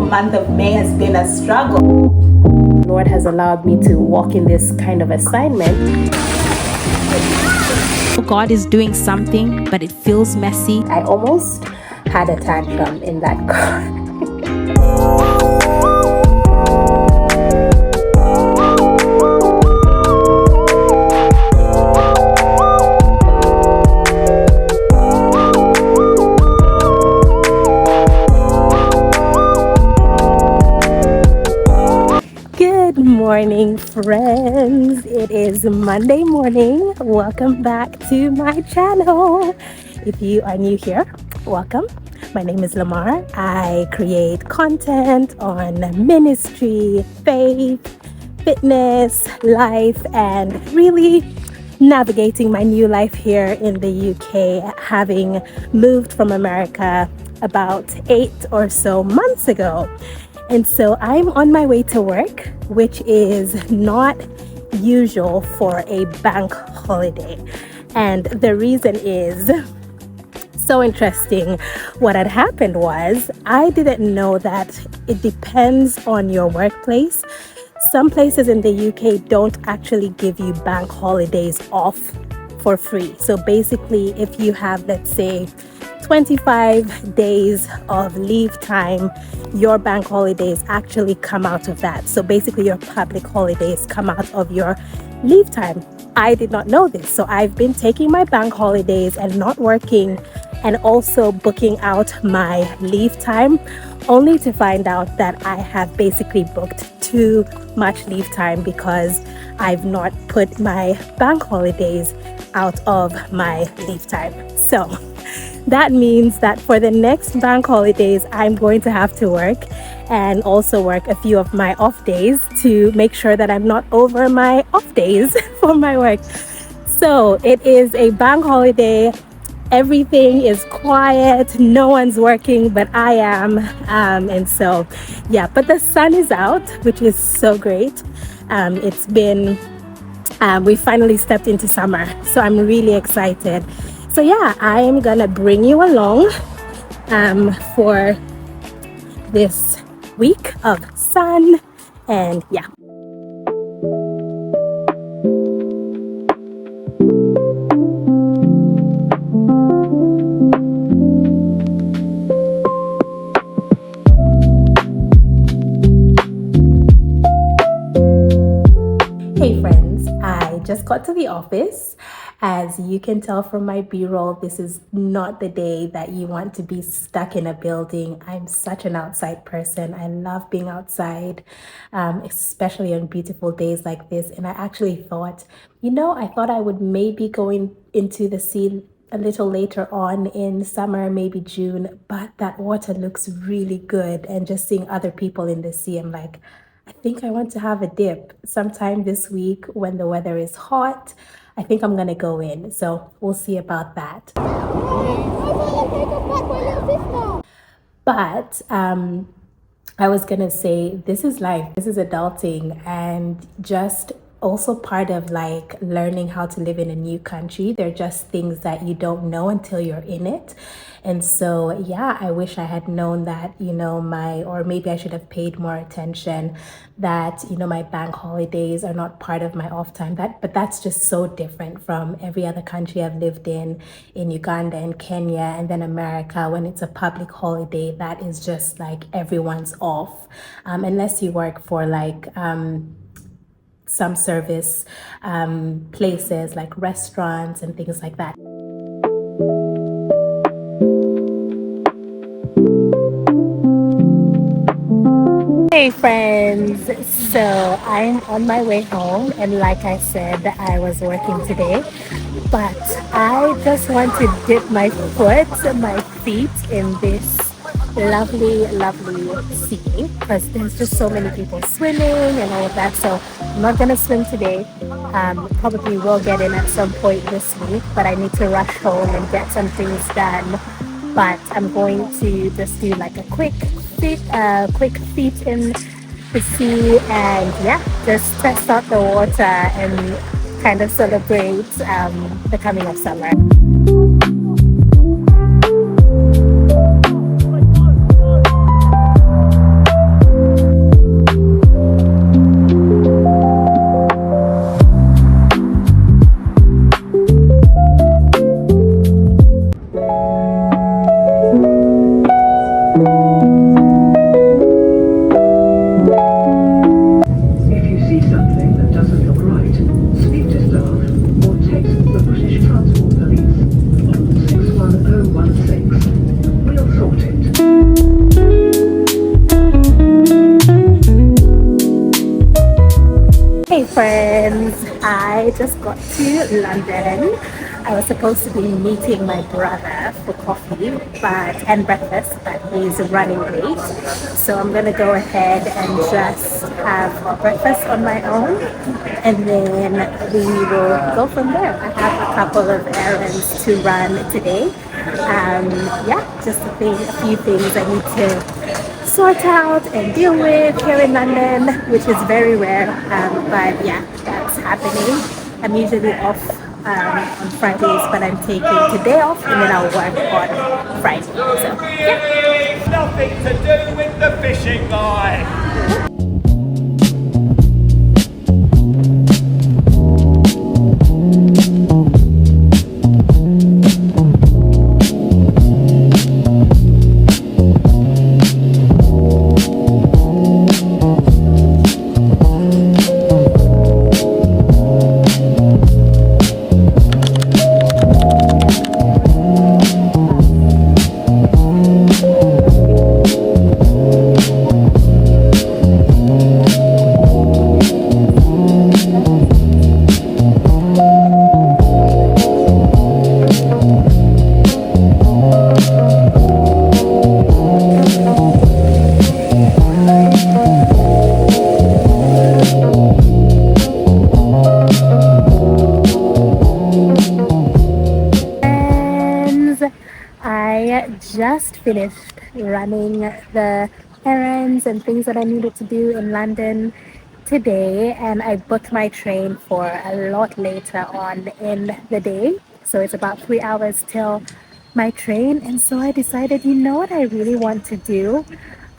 month of May has been a struggle. Lord has allowed me to walk in this kind of assignment. God is doing something, but it feels messy. I almost had a tantrum in that car. Good morning, friends. It is Monday morning. Welcome back to my channel. If you are new here, welcome. My name is Lamar. I create content on ministry, faith, fitness, life, and really navigating my new life here in the UK, having moved from America about 8 or so months ago. And so I'm on my way to work, which is not usual for a bank holiday. And the reason is so interesting. What had happened was I didn't know that it depends on your workplace. Some places in the UK don't actually give you bank holidays off for free. So basically, if you have, let's say, 25 days of leave time, your bank holidays actually come out of that. So basically your public holidays come out of your leave time. I did not know this. So I've been taking my bank holidays and not working, and also booking out my leave time, only to find out that I have basically booked too much leave time because I've not put my bank holidays out of my leave time. So that means that for the next bank holidays, I'm going to have to work and also work a few of my off days to make sure that I'm not over my off days for my work. So it is a bank holiday. Everything is quiet. No one's working, but I am. And so, yeah, but the sun is out, which is so great. It's been, we finally stepped into summer. So I'm really excited. So yeah, I am gonna bring you along for this week of sun, and yeah. Hey friends, I just got to the office. As you can tell from my b-roll, this is not the day that you want to be stuck in a building. I'm such an outside person. I love being outside, especially on beautiful days like this. And I actually thought, I thought I would maybe go into the sea a little later on in summer, maybe June, but that water looks really good. And just seeing other people in the sea, I'm like, I think I want to have a dip sometime this week when the weather is hot. I think I'm gonna go in, so we'll see about that. But I was gonna say, this is life, this is adulting, and just also part of like learning how to live in a new country. They're just things that you don't know until you're in it. And so, yeah, I wish I had known that, or maybe I should have paid more attention that, my bank holidays are not part of my off time. But that's just so different from every other country I've lived in Uganda and Kenya, and then America. When it's a public holiday, that is just like everyone's off, unless you work for like, some service places like restaurants and things like that. Hey friends, so I'm on my way home, and like I said, I was working today, but I just want to dip my feet in this lovely sea, because there's just so many people swimming and all of that. So I'm not gonna swim today. Probably will get in at some point this week, but I need to rush home and get some things done. But I'm going to just do like a quick feet in the sea, and yeah, just test out the water and kind of celebrate the coming of summer. I just got to London. I was supposed to be meeting my brother for coffee and breakfast, but he's running late. So I'm gonna go ahead and just have breakfast on my own, and then we will go from there. I have a couple of errands to run today. Yeah, just a few things I need to sort out and deal with here in London, which is very rare. But yeah, that's happening. I'm usually off on Fridays, but I'm taking today off and then I'll work on Friday. So yeah. Nothing to do with the fishing line. I just finished running the errands and things that I needed to do in London today, and I booked my train for a lot later on in the day. So it's about 3 hours till my train, and so I decided, you know what I really want to do?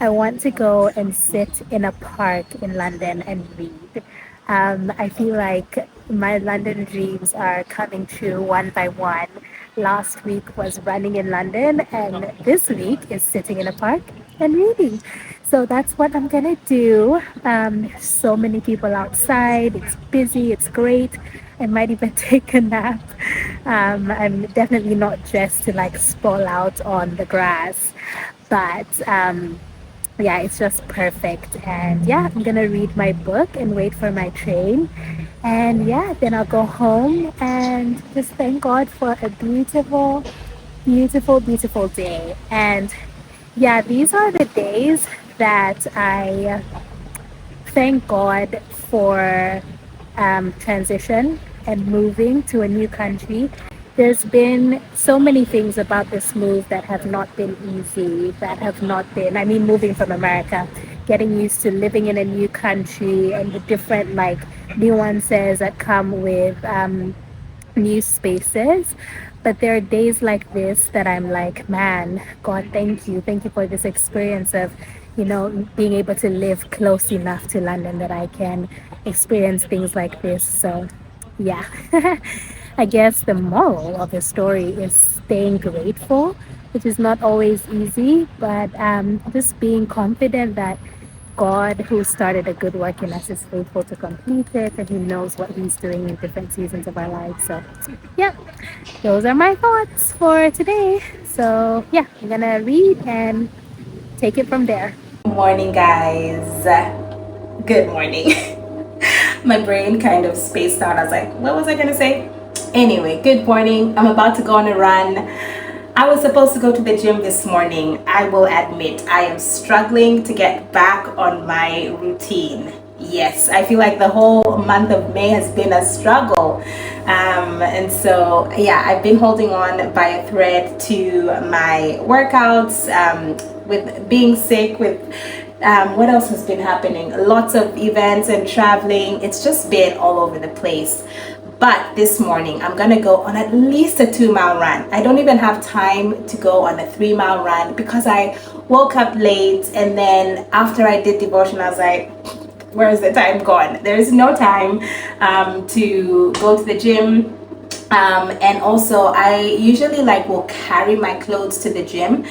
I want to go and sit in a park in London and read. I feel like my London dreams are coming true one by one. Last week was running in London, and this week is sitting in a park and reading. So that's what I'm gonna do. So many people outside, it's busy, it's great. I might even take a nap. I'm definitely not dressed to like sprawl out on the grass, but yeah, it's just perfect. And yeah, I'm gonna read my book and wait for my train. And yeah, then I'll go home and just thank God for a beautiful, beautiful, beautiful day. And yeah, these are the days that I thank God for transition and moving to a new country. There's been so many things about this move that have not been easy, that have not been, I mean, moving from America, getting used to living in a new country and the different like nuances that come with new spaces. But there are days like this that I'm like, man, God, thank you. Thank you for this experience of, being able to live close enough to London that I can experience things like this. So, yeah. I guess the moral of the story is staying grateful, which is not always easy, but just being confident that God, who started a good work in us, is faithful to complete it, and He knows what He's doing in different seasons of our lives. So, yeah, those are my thoughts for today. So, yeah, I'm gonna read and take it from there. Good morning, guys. Good morning. My brain kind of spaced out. I was like, what was I gonna say? Anyway, good morning. I'm about to go on a run. I was supposed to go to the gym this morning. I will admit I am struggling to get back on my routine. Yes, I feel like the whole month of May has been a struggle. And so, yeah, I've been holding on by a thread to my workouts, with being sick, with what else has been happening? Lots of events and traveling. It's just been all over the place. But this morning, I'm gonna go on at least a 2-mile run. I don't even have time to go on a 3-mile run because I woke up late, and then after I did devotion, I was like, where is the time gone? There is no time to go to the gym. And also, I usually will carry my clothes to the gym,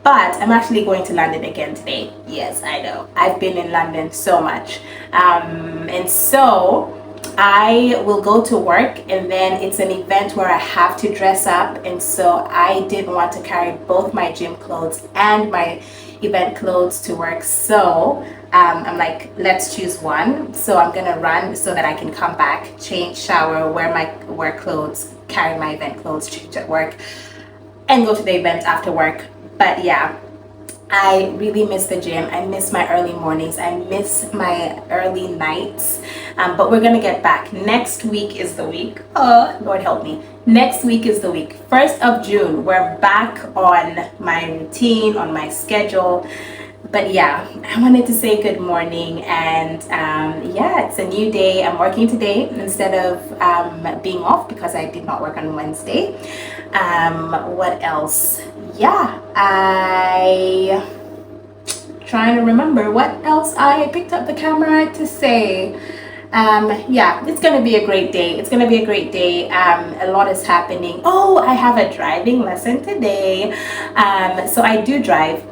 but I'm actually going to London again today. Yes, I know. I've been in London so much. And so I will go to work, and then it's an event where I have to dress up, and so I didn't want to carry both my gym clothes and my event clothes to work. So I'm like, let's choose one. So I'm gonna run so that I can come back, change, shower, wear my work clothes, carry my event clothes, change at work, and go to the event after work. But yeah, I really miss the gym. I miss my early mornings. I miss my early nights. But we're gonna get back. Next week is the week. Oh, Lord help me. Next week is the week. 1st of June, we're back on my routine, on my schedule. But yeah, I wanted to say good morning, and yeah, it's a new day. I'm working today instead of being off because I did not work on Wednesday. What else? Yeah, I trying to remember what else I picked up the camera to say. Yeah, it's gonna be a great day. It's gonna be a great day. A lot is happening. Oh, I have a driving lesson today. So I do drive.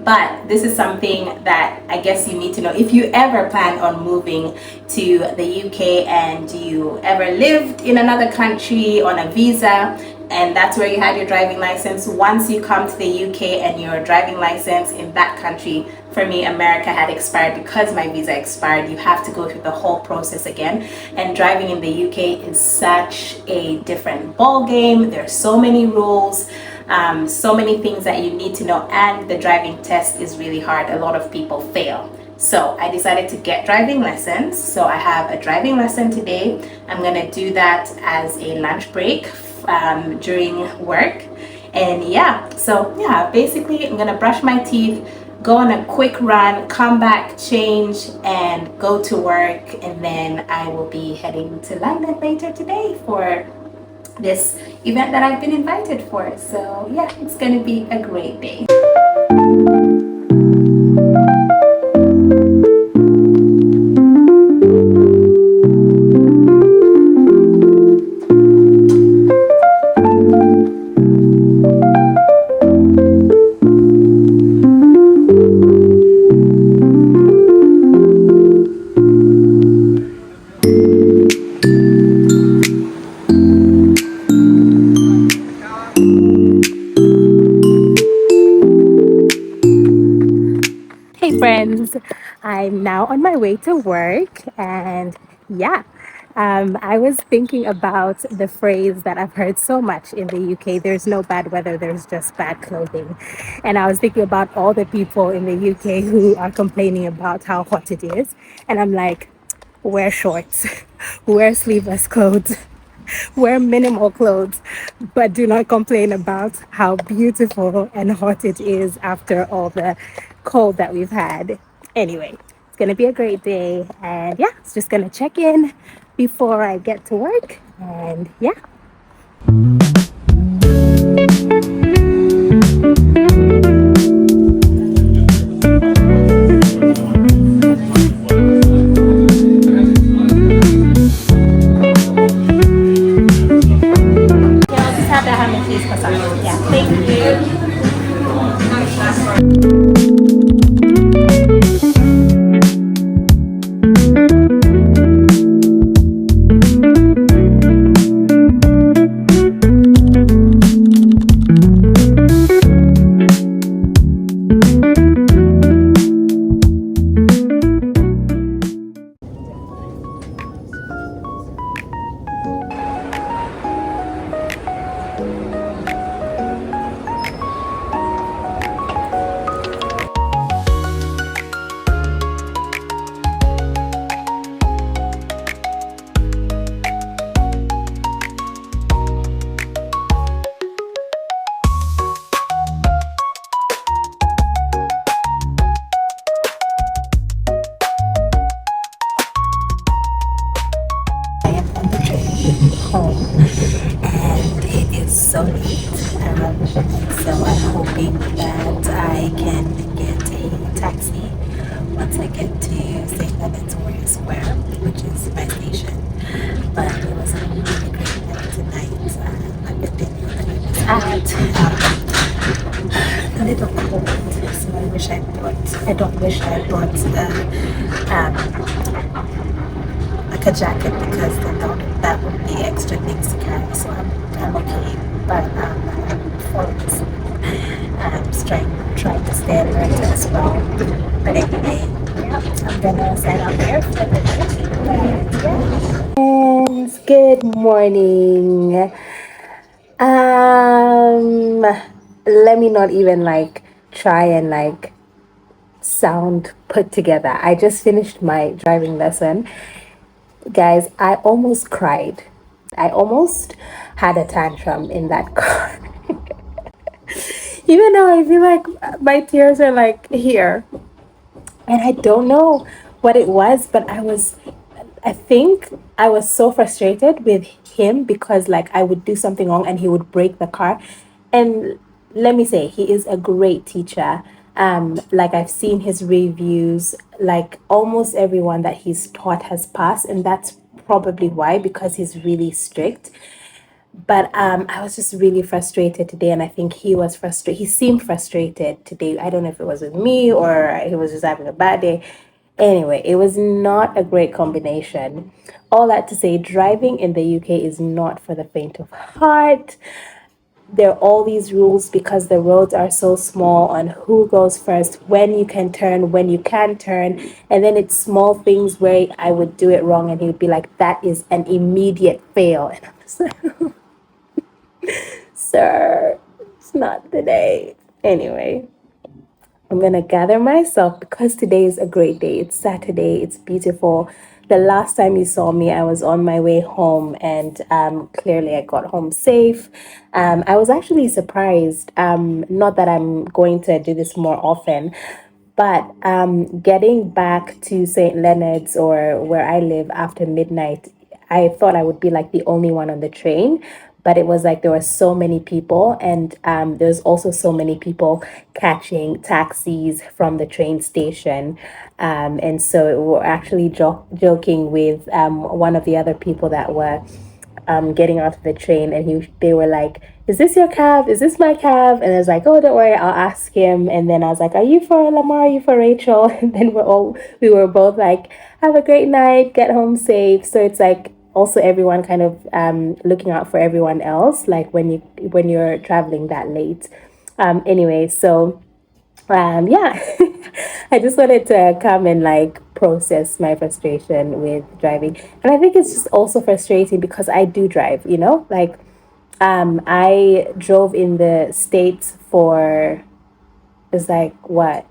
But this is something that I guess you need to know. If you ever plan on moving to the UK and you ever lived in another country on a visa, and that's where you had your driving license, once you come to the UK and your driving license in that country, for me, America had expired because my visa expired, you have to go through the whole process again. And driving in the UK is such a different ball game. There are so many rules. So many things that you need to know, and the driving test is really hard. A lot of people fail. So I decided to get driving lessons. So I have a driving lesson today. I'm gonna do that as a lunch break during work. And yeah, so yeah, basically I'm gonna brush my teeth, go on a quick run, come back, change, and go to work. And then I will be heading to London later today for this event that I've been invited for. So yeah, it's gonna be a great day. Hey friends, I'm now on my way to work, and yeah, I was thinking about the phrase that I've heard so much in the UK: there's no bad weather, there's just bad clothing. And I was thinking about all the people in the UK who are complaining about how hot it is, and I'm like, wear shorts, wear sleeveless clothes, wear minimal clothes, but do not complain about how beautiful and hot it is after all the cold that we've had. Anyway, it's gonna be a great day, and yeah, it's just gonna check in before I get to work, and yeah. Yeah, I'll just have the ham and cheese croissant. Yeah, thank you. Home, and it is so late. So I'm hoping that I can get a taxi once I get to St. Leonard's Warrior Square, which is my station. But it was a really great night tonight. I've been dinner that I was at a little cold, so I wish I brought. I don't wish I brought a like a jacket because then that would be extra things to carry. So I'm okay. But I'm falling asleep. I'm just trying to stay alert as well. But anyway, yeah, I'm gonna sign out here for the day. Friends, good morning. Let me not even like try and like sound put together. I just finished my driving lesson. Guys, I almost cried. I almost had a tantrum in that car. Even though I feel like my tears are like here. And I don't know what it was, but I think I was so frustrated with him because like I would do something wrong and he would break the car. And let me say, he is a great teacher. Like I've seen his reviews, like almost everyone that he's taught has passed, and that's probably why, because he's really strict. But I was just really frustrated today, and I think he was frustrated. He seemed frustrated today. I don't know if it was with me or he was just having a bad day. Anyway, it was not a great combination. All that to say, driving in the UK is not for the faint of heart. There are all these rules because the roads are so small on who goes first, when you can turn, when you can turn. And then it's small things where I would do it wrong and he would be like, that is an immediate fail. And I'm just like, sir, it's not the day. Anyway, I'm gonna gather myself because today is a great day. It's Saturday, it's beautiful. The last time you saw me, I was on my way home, and clearly I got home safe. I was actually surprised, not that I'm going to do this more often, but getting back to St. Leonard's or where I live after midnight, I thought I would be like the only one on the train, but it was like there were so many people, and there's also so many people catching taxis from the train station. And so we were actually joking with one of the other people that were getting out of the train, and they were like, is this your cab? Is this my cab? And I was like, oh, don't worry, I'll ask him. And then I was like, are you for Lamar? Are you for Rachel? And then we were both like, have a great night, get home safe. So it's like also everyone kind of looking out for everyone else, like when you're traveling that late. Anyway, so yeah, I just wanted to come and like process my frustration with driving. And I think it's just also frustrating because I do drive, like I drove in the States for, it's like what,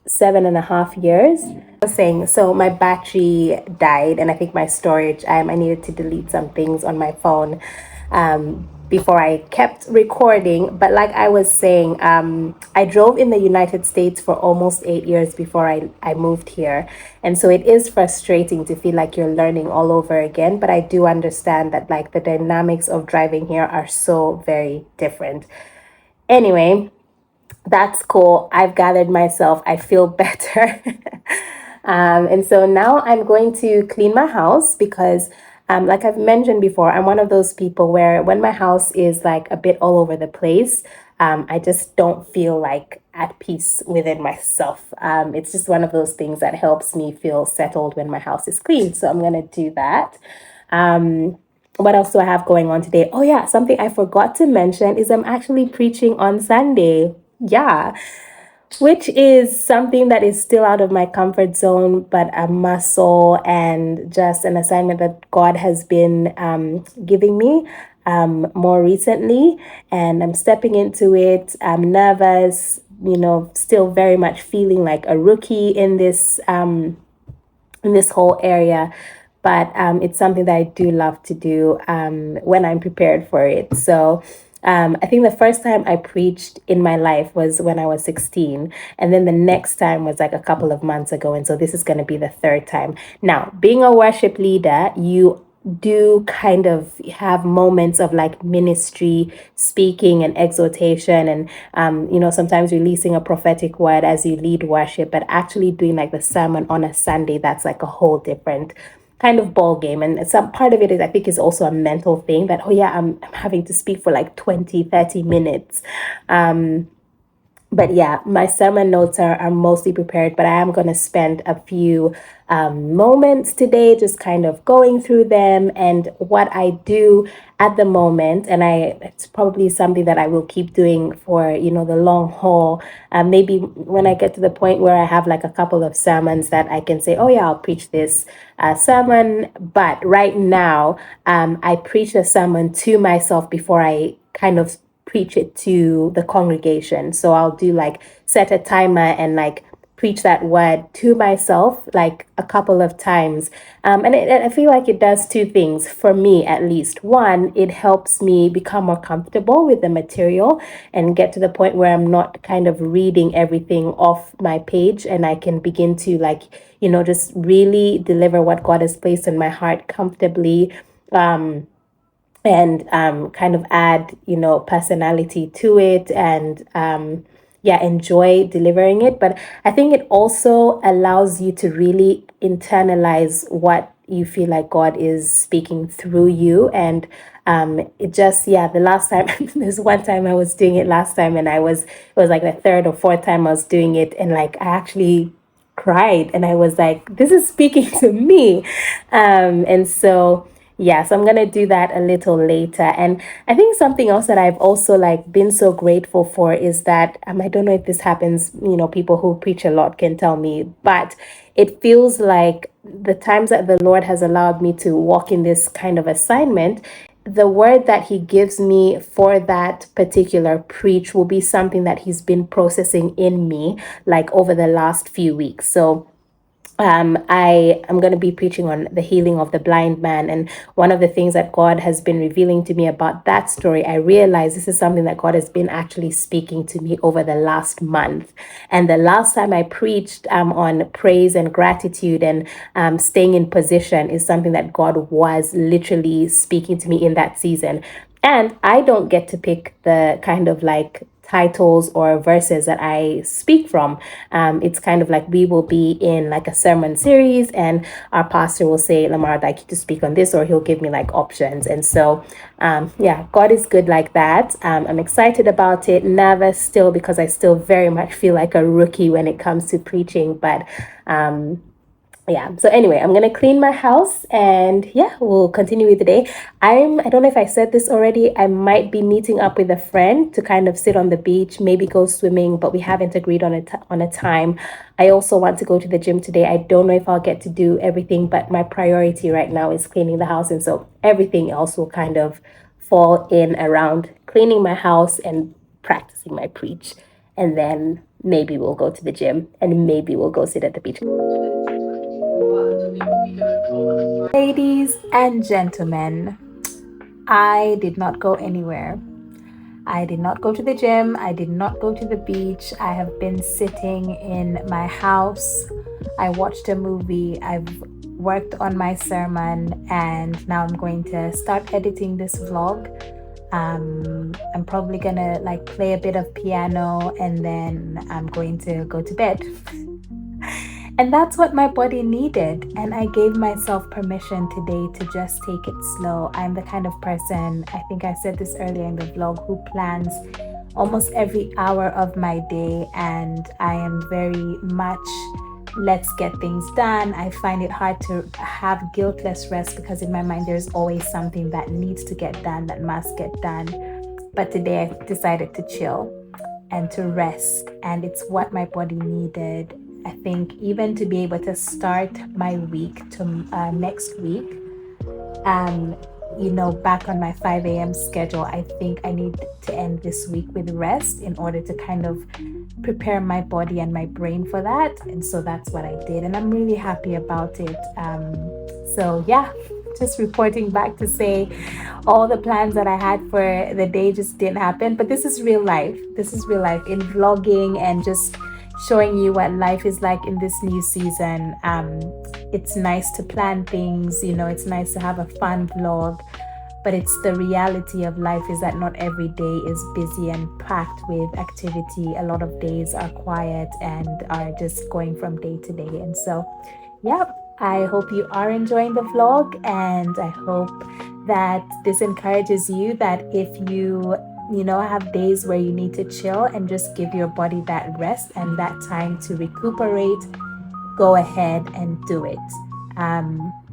7.5 years. I was saying, so my battery died, and I think my storage, I needed to delete some things on my phone before I kept recording. But like I was saying, I drove in the United States for almost 8 years before I moved here. And so it is frustrating to feel like you're learning all over again. But I do understand that like the dynamics of driving here are so very different. Anyway, that's cool. I've gathered myself. I feel better. And so now I'm going to clean my house because, like I've mentioned before, I'm one of those people where when my house is like a bit all over the place, I just don't feel like at peace within myself. It's just one of those things that helps me feel settled when my house is clean. So I'm going to do that. What else do I have going on today? Oh, yeah, something I forgot to mention is I'm actually preaching on Sunday. Yeah, which is something that is still out of my comfort zone, but a muscle and just an assignment that God has been giving me more recently. And I'm stepping into it. I'm nervous, still very much feeling like a rookie in this whole area. But it's something that I do love to do when I'm prepared for it. So I think the first time I preached in my life was when I was 16. And then the next time was like a couple of months ago. And so this is going to be the third time. Now, being a worship leader, you do kind of have moments of like ministry speaking and exhortation and sometimes releasing a prophetic word as you lead worship, but actually doing like the sermon on a Sunday, that's like a whole different kind of ball game. And some part of it is, I think, is also a mental thing that, oh yeah, I'm having to speak for like 20-30 minutes. But yeah, my sermon notes are mostly prepared, but I am going to spend a few moments today just kind of going through them and what I do at the moment. And it's probably something that I will keep doing for, the long haul. Maybe when I get to the point where I have like a couple of sermons that I can say, oh yeah, I'll preach this sermon. But right now, I preach a sermon to myself before I kind of preach it to the congregation. So I'll do like set a timer and like preach that word to myself like a couple of times. I feel like it does two things for me, at least. One, it helps me become more comfortable with the material and get to the point where I'm not kind of reading everything off my page, and I can begin to like, just really deliver what God has placed in my heart comfortably. And kind of add, personality to it, and yeah, enjoy delivering it. But I think it also allows you to really internalize what you feel like God is speaking through you. And it just, yeah, the last time, there's one time I was doing it last time, and it was like the third or fourth time I was doing it, and like I actually cried, and I was like, this is speaking to me. And so yeah, so I'm gonna do that a little later. And I think something else that I've also like been so grateful for is that I don't know if this happens, people who preach a lot can tell me, but it feels like the times that the Lord has allowed me to walk in this kind of assignment, the word that he gives me for that particular preach will be something that he's been processing in me like over the last few weeks. So I am going to be preaching on the healing of the blind man. And one of the things that God has been revealing to me about that story, I realize this is something that God has been actually speaking to me over the last month. And the last time I preached on praise and gratitude and staying in position is something that God was literally speaking to me in that season. And I don't get to pick the kind of like titles or verses that I speak from. It's kind of like we will be in like a sermon series, and our pastor will say, Lamar, I'd like you to speak on this, or he'll give me like options. And so, yeah, God is good like that. I'm excited about it, nervous still because I still very much feel like a rookie when it comes to preaching, but yeah, so anyway, I'm gonna clean my house, and yeah, we'll continue with the day. I don't know if I said this already, I might be meeting up with a friend to kind of sit on the beach, maybe go swimming, but we haven't agreed on a time. I also want to go to the gym today. I don't know if I'll get to do everything, but my priority right now is cleaning the house, and so everything else will kind of fall in around cleaning my house and practicing my preach. And then maybe we'll go to the gym, and maybe we'll go sit at the beach. Ladies and gentlemen, I did not go anywhere. I did not go to the gym. I did not go to the beach. I have been sitting in my house. I watched a movie. I've worked on my sermon, and now I'm going to start editing this vlog. I'm probably gonna like play a bit of piano, and then I'm going to go to bed. And that's what my body needed. And I gave myself permission today to just take it slow. I'm the kind of person, I think I said this earlier in the vlog, who plans almost every hour of my day. And I am very much, let's get things done. I find it hard to have guiltless rest because in my mind, there's always something that needs to get done, that must get done. But today I decided to chill and to rest. And it's what my body needed. I think even to be able to start my week to next week, back on my 5 a.m. schedule, I think I need to end this week with rest in order to kind of prepare my body and my brain for that. And so that's what I did. And I'm really happy about it. So yeah, just reporting back to say all the plans that I had for the day just didn't happen. But this is real life. This is real life in vlogging and just showing you what life is like in this new season. It's nice to plan things, it's nice to have a fun vlog, but it's the reality of life is that not every day is busy and packed with activity. A lot of days are quiet and are just going from day to day. And so, yeah, I hope you are enjoying the vlog, and I hope that this encourages you that if you have days where you need to chill and just give your body that rest and that time to recuperate, go ahead and do it.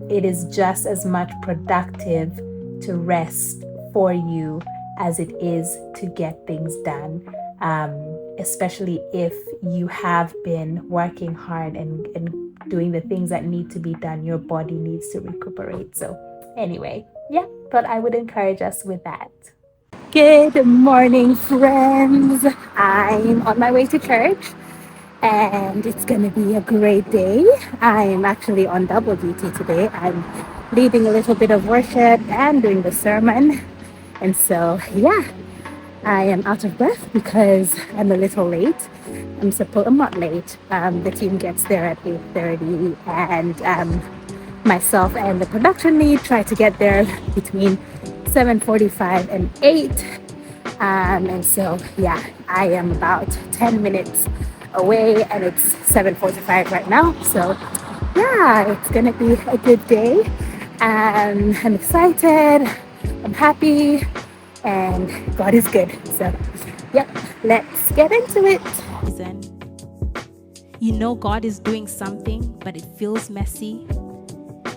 It is just as much productive to rest for you as it is to get things done, especially if you have been working hard and doing the things that need to be done. Your body needs to recuperate. So anyway, yeah, thought I would encourage us with that. Good morning, friends. I'm on my way to church and it's gonna be a great day. I'm actually on double duty today. I'm leading a little bit of worship and doing the sermon. And so, yeah, I am out of breath because I'm a little late. I'm not late. The team gets there at 8:30 and myself and the production lead try to get there between 7:45 and 8. And so, yeah, I am about 10 minutes away and it's 7:45 right now. So, yeah, it's going to be a good day. I'm excited. I'm happy. And God is good. So, yep, let's get into it. You know God is doing something, but it feels messy.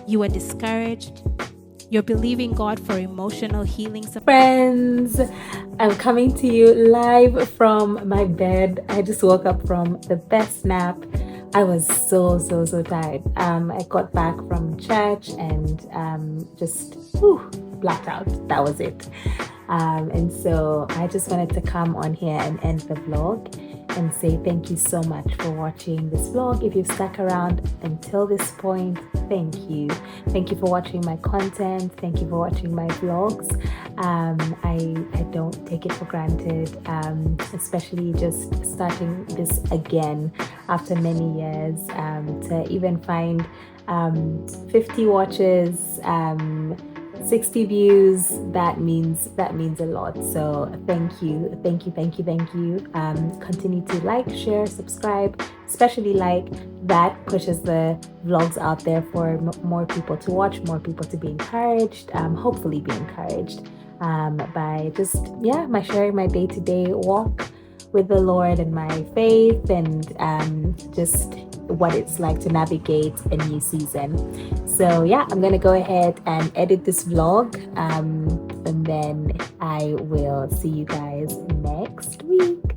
You are discouraged. You're believing God for emotional healing. Friends, I'm coming to you live from my bed. I just woke up from the best nap. I was so tired. I got back from church and just blacked out. That was it. And so I just wanted to come on here and end the vlog and say thank you so much for watching this vlog. If you've stuck around until this point, thank you. Thank you for watching my content. Thank you for watching my vlogs. I don't take it for granted, especially just starting this again after many years, to even find 50 watches, 60 views, that means a lot. So thank you. Continue to like, share, subscribe, especially like. That pushes the vlogs out there for more people to watch, more people to be encouraged, hopefully be encouraged by just my sharing my day-to-day walk with the Lord and my faith, and just what it's like to navigate a new season. So I'm gonna go ahead and edit this vlog, and then I will see you guys next week.